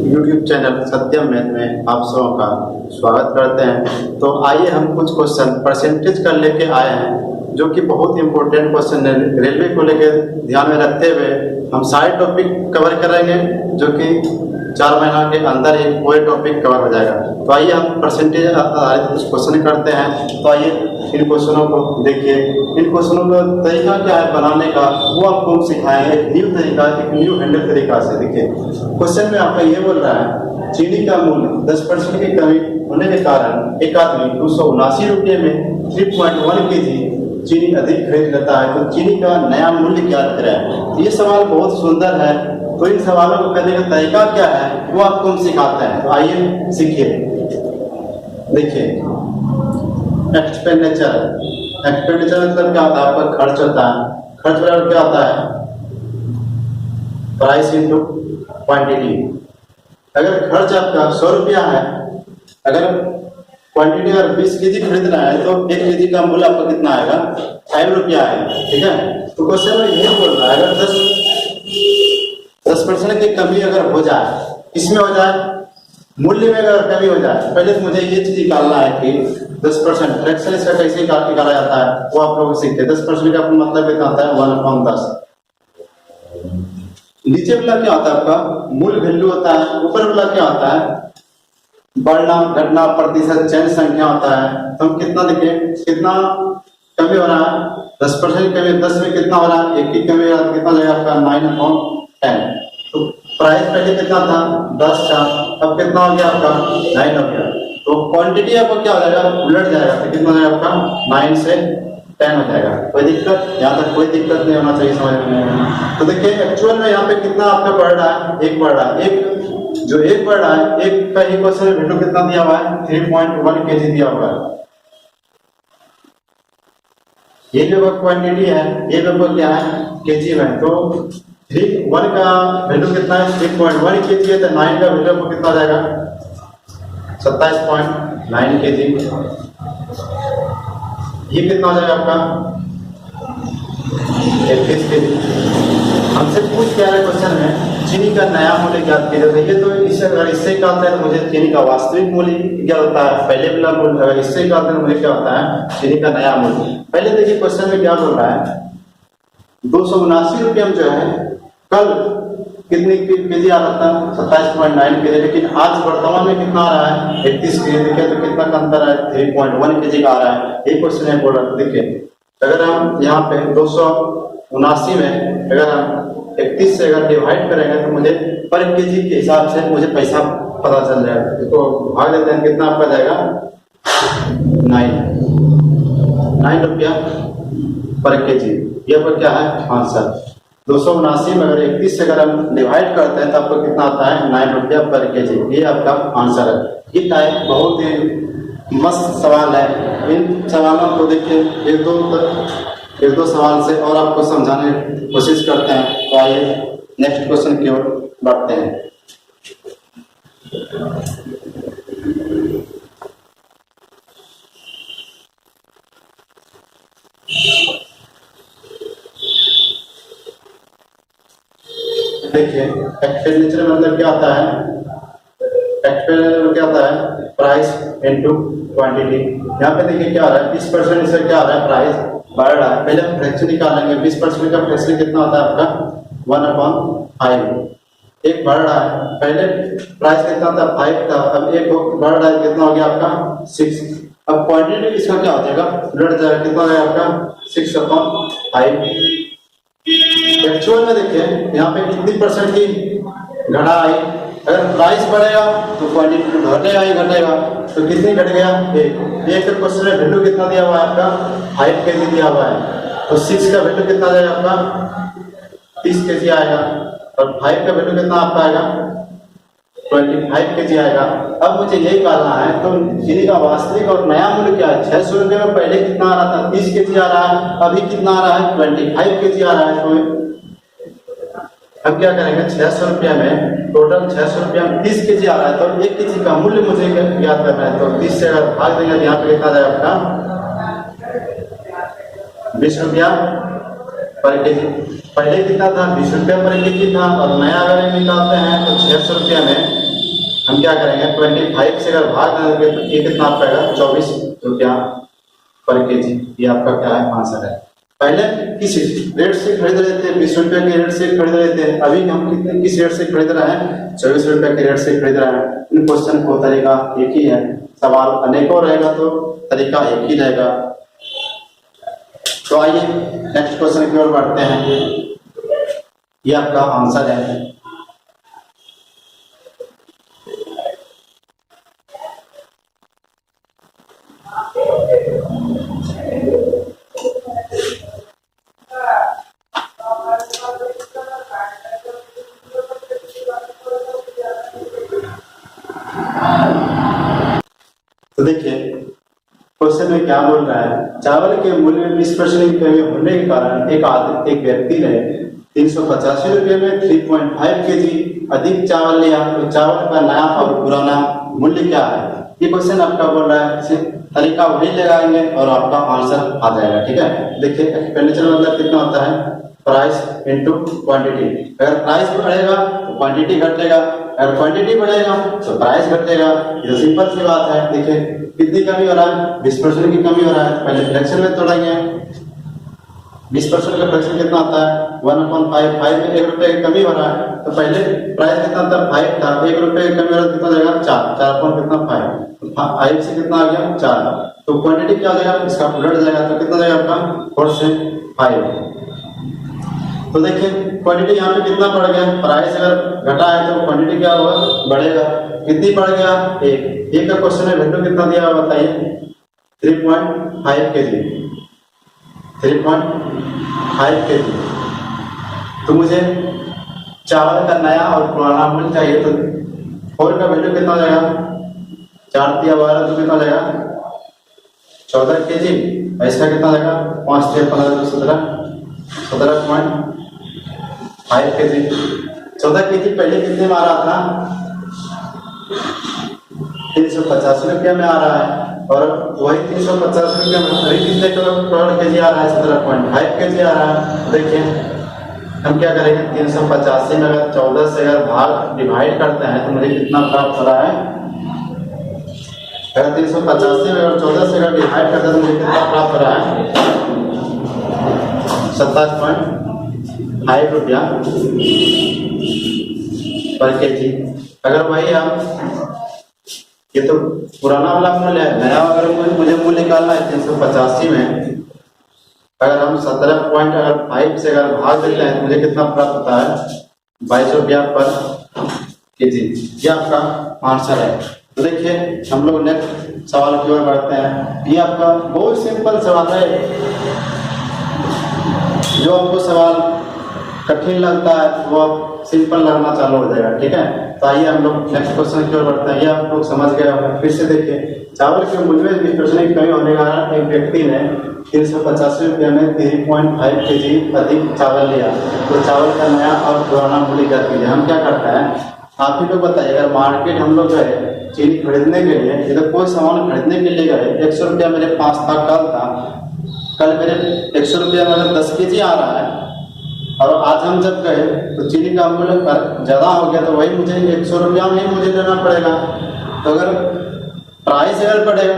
YouTube channel सत्यम math में आप सबों का स्वागत करते हैं। तो आइए हम कुछ क्वेश्चन परसेंटेज का लेके आए हैं जो कि बहुत इंपॉर्टेंट क्वेश्चन है। रेलवे को लेके ध्यान में रखते हुए हम सारे टॉपिक कवर करेंगे जो कि 4 महीना के अंदर ही पूरे टॉपिक कवर हो जाएगा। तो आइए हम परसेंटेज आधारित कुछ क्वेश्चन करते हैं। तो आइए इन क्वेश्चनों को देखिए। इन क्वेश्चनों का तरीका क्या है बनाने का वो आपको सिखाएंगे, एक न्यू तरीका, एक न्यू हैंडल तरीका से। देखिए क्वेश्चन में आपका ये बोल रहा है चीनी का मूल्य 10% की कमी होने के कारण एक आदमी 279 रुपये में 3.1 kg चीनी अधिक खरीद लेता है, तो चीनी का नया मूल्य ज्ञात करें। ये सवाल बहुत सुंदर है। तो इन सवालों को करने का तरीका क्या है वो आपको हम सिखाते हैं। तो आइए सीखिए। देखिए एक्सपेंडिचर मतलब क्या होता है? आपका खर्च होता है। खर्च बराबर क्या होता है? Price into quantity. अगर खर्च आपका 100 रुपया है, अगर क्वांटिटी अगर 20 kg खरीदना है तो 1 kg का मूल्य आपका कितना आएगा? 5 रुपया आएगा। ठीक है। तो क्वेश्चन में यही बोल रहा है अगर 10% की कमी अगर हो जाए, इसमें हो जाए मूल्य में अगर कमी हो जाए, पहले तो मुझे ये चीज निकालना है कि 10% फ्रैक्शन इसका कैसे निकाला जाता है वो आप लोग सीखते हैं। 10% का मतलब कितना होता है? 1/10। नीचे वाला क्या होता है? आपका मूल वैल्यू होता है। ऊपर वाला क्या होता है? बढ़ना घटना प्रतिशत चयन संख्या होता है। तो हम कितना देखें, कितना कमी हो रहा है? 10% कमी। 10 में कितना हो रहा है? 1 की कमी हो रहा है, कितना लगेगा आपका? 9/10। तो प्राइस पहले कितना था? 10 था, अब कितना हो गया आपका? 9 हो गया। तो क्वांटिटी आपको क्या हो जाएगा? उलट जाएगा। तो कितना हो जाएगा आपका? 9 से 10 हो जाएगा। कोई दिक्कत? यहाँ तक कोई दिक्कत नहीं होना चाहिए समझ में। तो देखिए एक्चुअल में यहाँ पे कितना आपका बढ़ रहा है? 1 बढ़ रहा है। एक बढ़ रहा है, एक का ही क्वेश्चन में वैल्यू कितना दिया हुआ है? 3.1 kg दिया हुआ है। ये जो क्वांटिटी है ये जो क्या है? केजी में। तो 3.1 का वैल्यू कितना है? 3.1 kg है। तो 9 का वैल्यू आपको कितना जाएगा? 27.9 kg। ये कितना हो जाएगा आपका? 31 kg। हमसे पूछ क्या है क्वेश्चन में? चीनी का नया मूल्य ज्ञात कीजिए। ये तो इससे अगर इससे निकालते हैं तो मुझे चीनी का वास्तविक मूल्य क्या होता है? पहले वाला मूल्य। अगर इससे निकालते हैं तो मुझे क्या होता है? चीनी का नया मूल्य। पहले देखिए क्वेश्चन में क्या बोल रहा है? 279 रुपये में जो है कल कितने केजी आ रहा था? 27.9 kg। लेकिन आज वर्तमान में कितना आ रहा है? 31 kg। देखिए तो कितना का अंतर है? 3.1 kg का आ रहा है। ये क्वेश्चन है बोल रहा। देखिए अगर हम यहाँ पे 279 में अगर हम 31 से अगर डिवाइड करेंगे तो मुझे पर केजी के हिसाब से मुझे पैसा पता चल जाएगा। इसको भाग देते हैं, कितना आपका जाएगा? 9 रुपया पर केजी। ये पर क्या है? आंसर 279 में अगर 31 से अगर हम डिवाइड करते हैं तो आपको कितना आता है? 9 रुपया पर केजी। ये आपका आंसर है। ये टाइप बहुत ही मस्त सवाल है। इन सवालों को देखिए एक दो सवाल से और आपको समझाने की कोशिश करते हैं। तो आइए नेक्स्ट क्वेश्चन की ओर बढ़ते हैं। देखिए एक्सपेंडिचर मतलब क्या होता है? एक्सपेंडिचर क्या होता है? Price into quantity. यहाँ पे देखिए क्या आ रहा है? 20% इससे क्या आ रहा है? प्राइस बढ़ रहा है। पहले हम फ्रैक्शन निकालेंगे। 20% का फ्रैक्शन कितना होता है आपका? 1/5। एक बढ़ रहा है। पहले प्राइस कितना था? 5 था, अब एक बढ़ रहा है, कितना हो गया आपका? 6। अब क्वांटिटी इसका क्या हो जाएगा? उलट जाएगा। कितना हो जाएगा आपका? 6/5। एक्चुअल में देखिए यहाँ पे कितनी परसेंट की घटा आई? अगर प्राइस बढ़ेगा तो क्वांटिटी घटेगा ही घटेगा। तो कितनी घट गया? एक क्वेश्चन में वैल्यू कितना दिया हुआ है आपका? 5 kg दिया हुआ है। तो 6 का वैल्यू कितना जाएगा आपका? 30 kg आएगा। और 5 का वैल्यू कितना आपका आएगा? 25 kg आएगा। अब मुझे यही निकालना है तो चीनी का वास्तविक और नया मूल्य क्या है? 600 रुपये में पहले कितना आ रहा था? 30 kg आ रहा है। अभी कितना आ रहा है? 25 kg आ रहा है। तो अब क्या करेंगे? 600 रुपया में टोटल 600 रुपया में 30 kg आ रहा है। तो 1 kg का मूल्य मुझे याद करना है। तो 30 से अगर भाग देंगे तो यहाँ पे कितना जाएगा आपका? 20 रुपया पर केजी। पहले कितना था? 20 रुपया पर केजी था। और नया अगर निकालते हैं तो 600 रुपया में हम क्या करेंगे 25 से अगर भाग देंगे तो ये कितना पाएगा 24 रुपया पर केजी। ये आपका क्या है आंसर है। पहले किस रेट से खरीद रहे थे 20 रुपए के रेट से खरीद रहे थे, अभी हम कितने किस रेट से खरीद रहे हैं 24 रुपए के रेट से खरीद रहे हैं। इन क्वेश्चन को तरीका एक ही है, सवाल अनेकों रहेगा तो तरीका एक ही रहेगा। तो आइए नेक्स्ट क्वेश्चन की ओर बढ़ते हैं। ये आपका आंसर है। तो देखिए क्वेश्चन में क्या बोल रहा है, चावल के मूल्य में 20% की कमी होने के कारण एक व्यक्ति ने 385 रुपये में 3.5 केजी अधिक चावल लिया, तो चावल का नया और पुराना मूल्य क्या है। ये क्वेश्चन आपका बोल रहा है, इसे तरीका वही लगाएंगे और आपका आंसर आ जाएगा। ठीक है, देखिए एक्सपेंडिचर मतलब कितना होता है प्राइस इनटू क्वांटिटी। अगर प्राइस बढ़ेगा तो क्वांटिटी घटेगा, अगर क्वांटिटी बढ़ेगा तो प्राइस घटेगा। ये सिंपल सी बात है। देखिए कितनी कमी हो रहा है 20% की कमी हो रहा है। पहले फ्रैक्शन में तोड़ेंगे, 20% का फ्रैक्शन कितना आता है 1/5। 5 में 1 रुपए की कमी हो रहा है, तो पहले प्राइस कितना था 5 था, 1 रुपए की कमी हो रहा है कितना जाएगा 4। 4 कितना 5, 5 से कितना आ गया 4। तो क्वांटिटी क्या हो जाएगा इसका उलट जाएगा, तो कितना जाएगा आपका 4 से 5। तो देखिए क्वांटिटी यहाँ पे कितना बढ़ गया, प्राइस अगर घटा है तो क्वांटिटी क्या होगा बढ़ेगा। कितनी बढ़ गया 1 का क्वेश्चन है, वैल्यू कितना दिया हुआ बताइए 3.5 केजी। 3.5 केजी। तो मुझे चावल का नया और पुराना मूल्य चाहिए, तो 4 का वैल्यू कितना हो जाएगा 4 दिया 12 तो कितना हो जाएगा 14 केजी। ऐसा कितना जाएगा 5 से 15 17 17.5 केजी। 14 केजी पहले कितने में आ रहा था 385 रुपया में आ रहा है, और वही 350 रुपया में अभी कितने केजी आ रहा है 17.5 केजी आ रहा है। देखिए हम क्या करेंगे 385 में अगर 14 से अगर भाग डिवाइड करते हैं तो मुझे कितना प्राप्त हो रहा है। अगर 385 में अगर 14 से अगर डिवाइड करते हैं तो मुझे कितना प्राप्त हो रहा है 27.5 रुपया पर केजी। अगर वही हम ये तो पुराना वाला मूल्य है, नया अगर मुझे मूल्य निकालना है 385 में अगर हम 17.5 से अगर भाग देते हैं तो मुझे कितना प्राप्त होता है 22 रुपया पर केजी। ये आपका आंसर है। तो देखिए हम लोग नेक्स्ट सवाल की ओर बढ़ते हैं। ये आपका बहुत सिंपल सवाल है, जो आपको सवाल कठिन लगता है वो सिंपल लगना चालू हो जाएगा। ठीक है, तो आइए हम लोग नेक्स्ट क्वेश्चन की ओर बढ़ते हैं। ये आप लोग समझ गए होंगे। फिर से देखिए चावल के मूल्य में 20% की कमी होने के कारण एक व्यक्ति ने 385 रुपये में 3.5 केजी अधिक चावल लिया, तो चावल का नया और पुराना मूल्य क्या कीजिए। हम क्या करते हैं आप ही लोग बताइए, अगर मार्केट हम लोग गए चीनी खरीदने के लिए, इधर कोई सामान खरीदने के लिए गए 100 रुपया मेरे पास था, कल मेरे 100 रुपया में अगर 10 केजी आ रहा है और आज हम जब गए तो चीनी का मूल्य ज्यादा हो गया, तो वही मुझे 100 रुपया में ही मुझे लेना पड़ेगा। तो अगर प्राइस अगर बढ़ेगा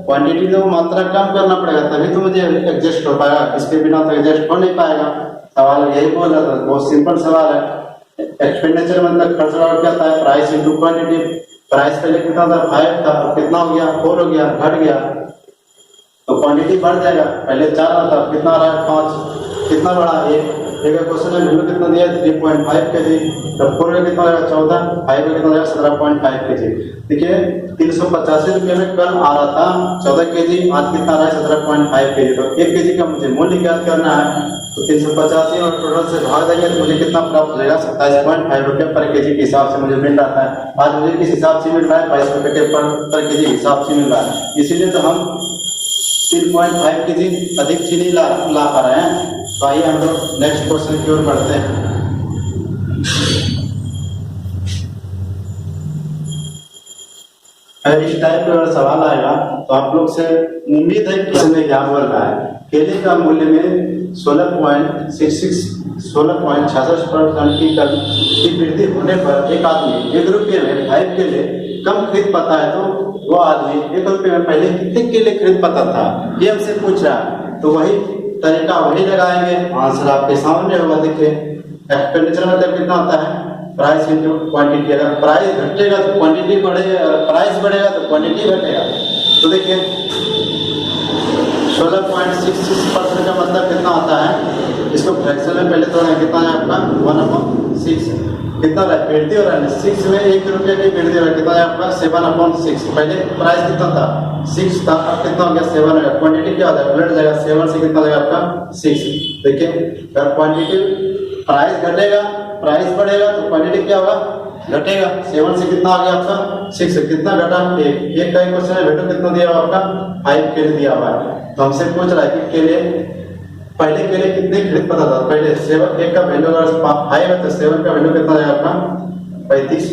क्वांटिटी तो मात्रा कम करना पड़ेगा, तभी तो मुझे एडजस्ट हो पाएगा, इसके बिना तो एडजस्ट हो नहीं पाएगा। सवाल यही बोल रहा था, बहुत सिंपल सवाल है। एक्सपेंडिचर मतलब खर्च क्या था प्राइस इंटू क्वांटिटी। प्राइस पहले कितना था 5 था, कितना हो गया 4 हो गया, घट गया, तो क्वांटिटी बढ़ जाएगा। पहले 4 था, कितना रहा है 5, कितना बढ़ा 1। एक क्वेश्चन में वैल्यू कितना दिया 3.5 केजी, तो 4 का कितना आएगा 14, 5 का कितना आएगा 17.5 केजी। देखिए 385 रुपये में कल आ रहा था 14 केजी, आज कितना रहा है 17.5 केजी। तो 1 केजी का मुझे मूल्य ज्ञात करना है, तो 385 और टोटल से भाग देंगे तो मुझे कितना प्राप्त हो जाएगा 27.5 रुपये पर केजी के हिसाब से मुझे मिल रहा है। आज मुझे किस हिसाब से मिल रहा है 22 रुपये के पर केजी हिसाब से मिल रहा है, इसीलिए तो हम 3.5 केजी अधिक चीनी ला पा रहे हैं। तो आइए हम लोग नेक्स्ट क्वेश्चन की ओर बढ़ते हैं। इस टाइप का अगर सवाल आएगा तो आप लोग से उम्मीद है कि इसमें क्या बोल रहा है। केले का मूल्य में 16.66 पर टन की वृद्धि होने पर एक आदमी 1 रुपये में 5 केले कम खरीद पाता है तो वो आदमी 1 रुपये में पहले कितने केले खरीद पाता था, ये हमसे पूछ रहा है। तो वही तरीका वही लगाएंगे, आंसर आपके सामने होगा। देखिए एक्सपेंडिचर मतलब कितना होता है, प्राइस इंटू क्वांटिटी। अगर प्राइस घटेगा तो क्वांटिटी बढ़ेगा, अगर प्राइस बढ़ेगा तो क्वांटिटी घटेगा। तो देखिए 16.66% का मतलब कितना होता है, इसको फ्रैक्शन में पहले तोड़ें, कितना है आपका 1/6, कितना रहा वृद्धि हो रहा है 6 में 1 रुपये की वृद्धि हो रहा है, कितना है आपका 7/6। पहले प्राइस कितना था 6 था, अब कितना हो गया 7 हो गया। क्वांटिटी क्या होता है उलट जाएगा, 7 से कितना जाएगा आपका 6। देखिए अगर क्वांटिटी प्राइस घटेगा प्राइस बढ़ेगा तो क्वांटिटी क्या होगा घटेगा। 7 से कितना आ गया आपका 6, कितना घटा 1 का क्वेश्चन है, वेटो कितना दिया हुआ आपका 5 केले दिया हुआ है। तो हमसे पूछ रहा है कि केले पहले केले कितने खरीद पता था, पहले 7 1 का वैल्यू अगर 5 है तो 7 का वैल्यू कितना है आपका 35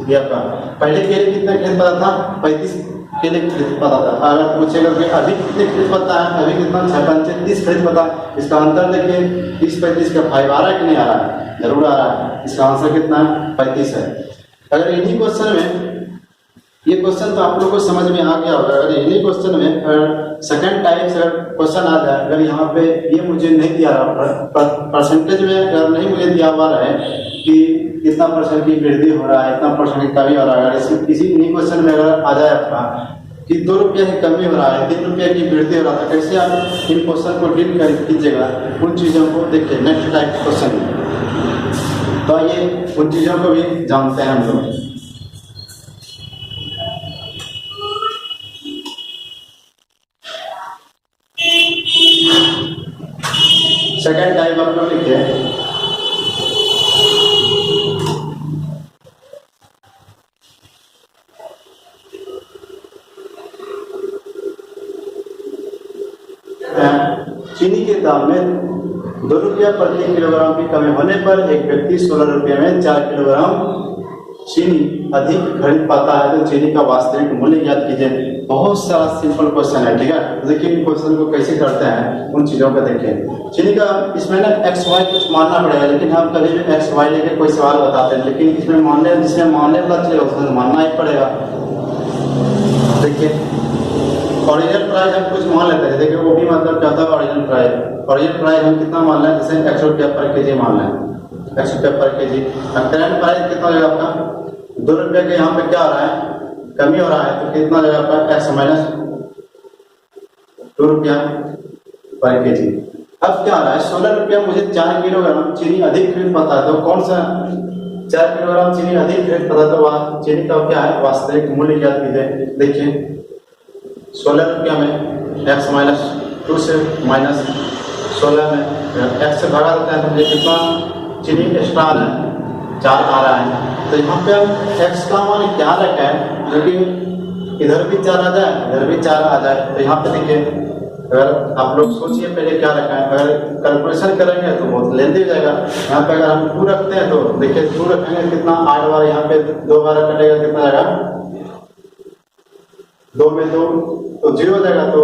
ये आपका। पहले केले कितने खरीद पता था 35 केले खरीद पता था। अगर पूछेगा कि अभी कितने खरीद पता है, अभी कितना 6-5-30 खरीद पता है। इसका अंतर देखिए 30-35 का 5 आ रहा है कि नहीं आ रहा है, जरूर आ रहा है। इसका आंसर कितना है 35 है। अगर इन्हीं क्वेश्चन में ये क्वेश्चन तो आप लोग को समझ में आ गया होगा। अगर इन्हीं क्वेश्चन में अगर सेकंड टाइप से अगर क्वेश्चन आ जाए, अगर यहाँ पे ये मुझे नहीं दिया रहा परसेंटेज में अगर नहीं मुझे दिया हुआ रहे कि कितना परसेंट की वृद्धि हो रहा है, इतना परसेंट की कमी हो रहा है, अगर किसी इन्हीं क्वेश्चन में अगर आ जाए आपका कि 2 रुपये की कमी हो रहा है, 3 रुपये की वृद्धि हो रहा था, कैसे आप इन क्वेश्चन को डील कीजिएगा, उन चीज़ों को देखिए नेक्स्ट टाइप क्वेश्चन में। तो आइए उन चीज़ों को भी जानते हैं हम लोग। सेकेंड टाइप आप लोग लिखे चीनी के दाम में 2 रुपया प्रति किलोग्राम की कमी होने पर एक व्यक्ति 16 रुपये में 4 किलोग्राम चीनी अधिक खरीद पाता है, तो चीनी का वास्तविक मूल्य ज्ञात कीजिए। बहुत सारा सिंपल क्वेश्चन है, ठीक है। तो देखिए इन क्वेश्चन को कैसे करते हैं, उन चीज़ों को देखें। चीनी का इसमें ना XY कुछ मानना पड़ेगा, लेकिन हम कभी भी XY लेके कोई सवाल बताते हैं, लेकिन इसमें जिसमें मानने वाला चलेगा उसमें मानना ही पड़ेगा। देखिए ओरिजिनल प्राइस हम कुछ मान लेते हैं, देखिए वो भी मतलब क्या होता है ओरिजिनल प्राइस हम कितना मान लें, जैसे 100 रुपया पर केजी मान लें, 100 रुपया पर केजी। करंट प्राइस कितना होगा आपका 2 रुपये के, यहाँ पे क्या हो रहा है कमी हो रहा है, तो कितना होगा आपका x माइनस 2 रुपया पर केजी। अब क्या आ रहा है 16 रुपया मुझे 4 किलोग्राम चीनी अधिक खरीद पाता है, तो कौन सा 4 किलोग्राम चीनी अधिक खरीद पाता है, तो वह चीनी का क्या है वास्तविक मूल्य ज्ञात कीजिए। देखिए 16 रुपया में x माइनस 2 से माइनस 16 में x से भगा देते हैं तो मुझे कितना चीनी एक्स्ट्रा आ रहा है 4 आ रहा है। तो यहाँ पे हम x का मान क्या रखा है, जो कि इधर भी 4 आ जाए इधर भी 4 आ जाए। तो यहाँ पे देखिए अगर आप लोग सोचिए पहले क्या रखा है, अगर कैलकुलेशन करेंगे तो बहुत लेंदी हो जाएगा। यहाँ पे अगर हम 2 रखते हैं तो देखिए 2 रखेंगे कितना 8 बार, यहाँ पे 2 बार कटेगा कितना आएगा 2 में 2 तो 0 हो जाएगा, तो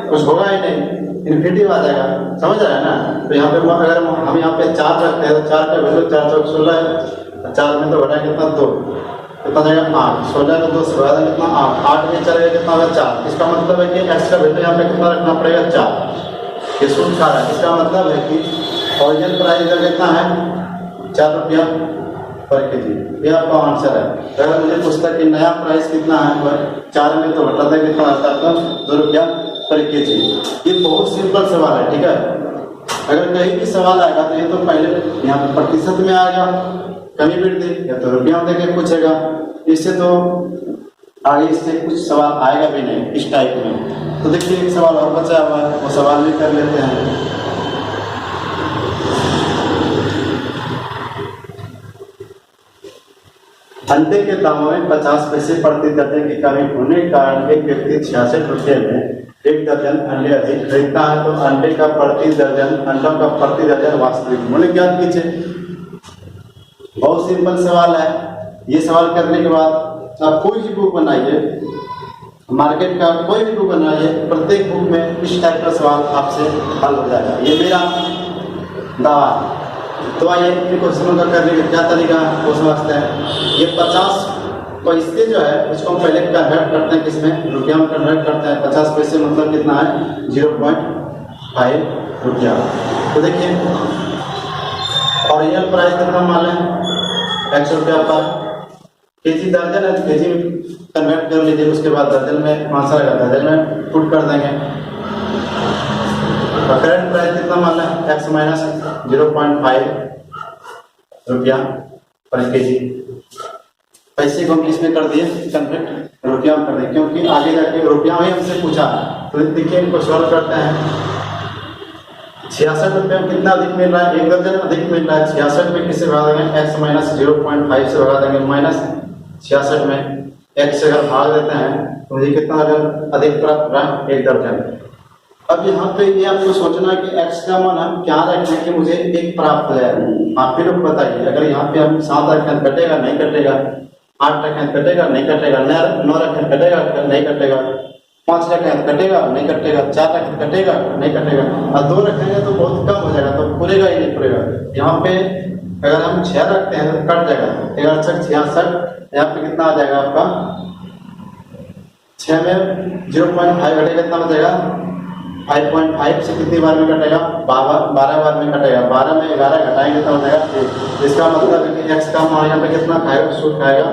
कुछ होगा ही नहीं, इन्फिनिटिव आ जाएगा, समझ रहे हैं ना। तो यहाँ पे अगर हम यहाँ पे 4 रखते हैं तो 4 का वैल्यू 4 चौक 16 है, 4 में तो घटा कितना 2, कितना जाएगा 8, 16 का 2 से बढ़ा कितना 8, 8 में चलेगा कितना होगा 4। इसका मतलब है कि x का वैल्यू यहाँ पे कितना रखना पड़ेगा 4, ये सूत्र खा रहा है। इसका मतलब है कि ओरिजिनल प्राइस इधर कितना है 4 रुपया पर केजी, ये आपका आंसर है। अगर मुझे पूछता कि नया प्राइस कितना है 4 में तो घटाता कितना आता है 2 रुपया पर केजी। ये बहुत सिंपल सवाल है, ठीक है। अगर कहीं भी सवाल आएगा तो ये तो पहले यहाँ पर प्रतिशत में आएगा कमी वृद्धि, या तो रुपया में देके पूछेगा, इससे तो आगे इससे कुछ सवाल आएगा भी नहीं इस टाइप में। तो देखिए एक सवाल और बचा हुआ है, वो सवाल भी कर लेते हैं। अंडे के दामों में 50 पैसे प्रति दर्जन की कमी होने के कारण एक व्यक्ति 66 रुपये में 1 दर्जन अंडे अधिक खरीदता है, तो अंडों का प्रति दर्जन वास्तविक मूल्य ज्ञात कीजिए। बहुत सिंपल सवाल है। ये सवाल करने के बाद आप कोई भी बुक बनाइए, मार्केट का कोई भी बुक बनाइए, प्रत्येक बुक में इस टाइप का सवाल आपसे हल हो जाएगा, ये मेरा दावा। तो आइए इन क्वेश्चनों का करने का क्या तरीका है वो समझते हैं। ये 50 पैसे जो है इसको हम पहले कन्वर्ट करते हैं किसमें, रुपया में कन्वर्ट करते हैं। 50 पैसे मतलब कितना है 0.5 रुपया। तो देखिए ओरिजिनल प्राइस कितना मान लें 100 रुपया पर केजी दर्जन है, केजी में कन्वर्ट कर लीजिए। उसके बाद दर्जन में कौन सा रहेगा, दर्जन में पुट कर देंगे। करंट प्राइस कितना मान लें x माइनस 0.5 रुपया पर केजी। पैसे को हम इसमें कर दिए कन्वर्ट रुपया में कर दिए, क्योंकि आगे जाके रुपया में हमसे पूछा। तो देखिए इनको सॉल्व करते हैं। 66 रुपये में कितना अधिक मिल रहा है, एक दर्जन अधिक मिल रहा है। 66 में किससे भगा देंगे, x माइनस 0.5 से भगा देंगे। माइनस 66 में x से अगर भाग देते हैं तो मुझे कितना अधिक प्राप्त हो रहा है, एक दर्जन। अब यहाँ पे ये आपको सोचना है कि x का मान हम क्या रखें कि मुझे एक प्राप्त हो जाए। आप भी लोग बताइए, अगर यहाँ पे हम 7 रखें कटेगा नहीं कटेगा, 8 रखें कटेगा नहीं कटेगा, 9 रखें कटेगा नहीं कटेगा, 5 रखें कटेगा नहीं कटेगा, 4 रखें कटेगा नहीं कटेगा, और 2 रखेंगे तो बहुत कम हो जाएगा, तो पूरेगा ही नहीं पूरेगा। यहाँ पे अगर हम 6 रखते हैं तो कट जाएगा, 11 66, यहाँ पे कितना आ जाएगा आपका 6 में 0.5 घटेगा, कितना हो जाएगा 5.5 से कितनी बार में कटेगा, 12 बार में कटेगा। 12 में 11 घटाएंगे तो हो जाएगा 1। इसका मतलब है कि x का मान यहाँ पे कितना खाएगा, सूट खाएगा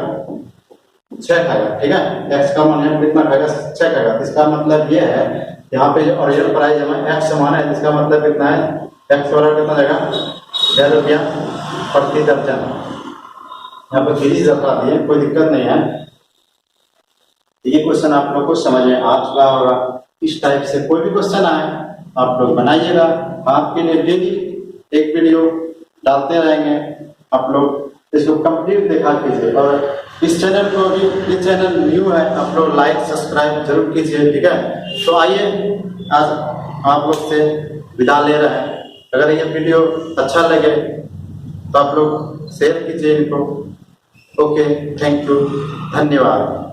6 खाएगा। ठीक है, x का मान यहाँ पे कितना खाएगा 6 खाएगा। इसका मतलब ये है यहाँ पे जो ओरिजिनल प्राइस हमें x मान है, इसका मतलब कितना है x बराबर कितना जाएगा 10 रुपया प्रति दर्जन। यहाँ पे सीरीज रखा दिए, कोई दिक्कत नहीं है। ये क्वेश्चन आप लोग को समझ में आ चुका होगा। इस टाइप से कोई भी क्वेश्चन आए आप लोग बनाइएगा। आपके लिए डेली एक वीडियो डालते रहेंगे, आप लोग इसको कंप्लीट देखा कीजिए। और इस चैनल को भी, ये चैनल न्यू है, आप लोग लाइक सब्सक्राइब जरूर कीजिए। ठीक है, तो आइए आज आप लोग से विदा ले रहे हैं। अगर ये वीडियो अच्छा लगे तो आप लोग शेयर कीजिए इनको। ओके, थैंक यू, धन्यवाद।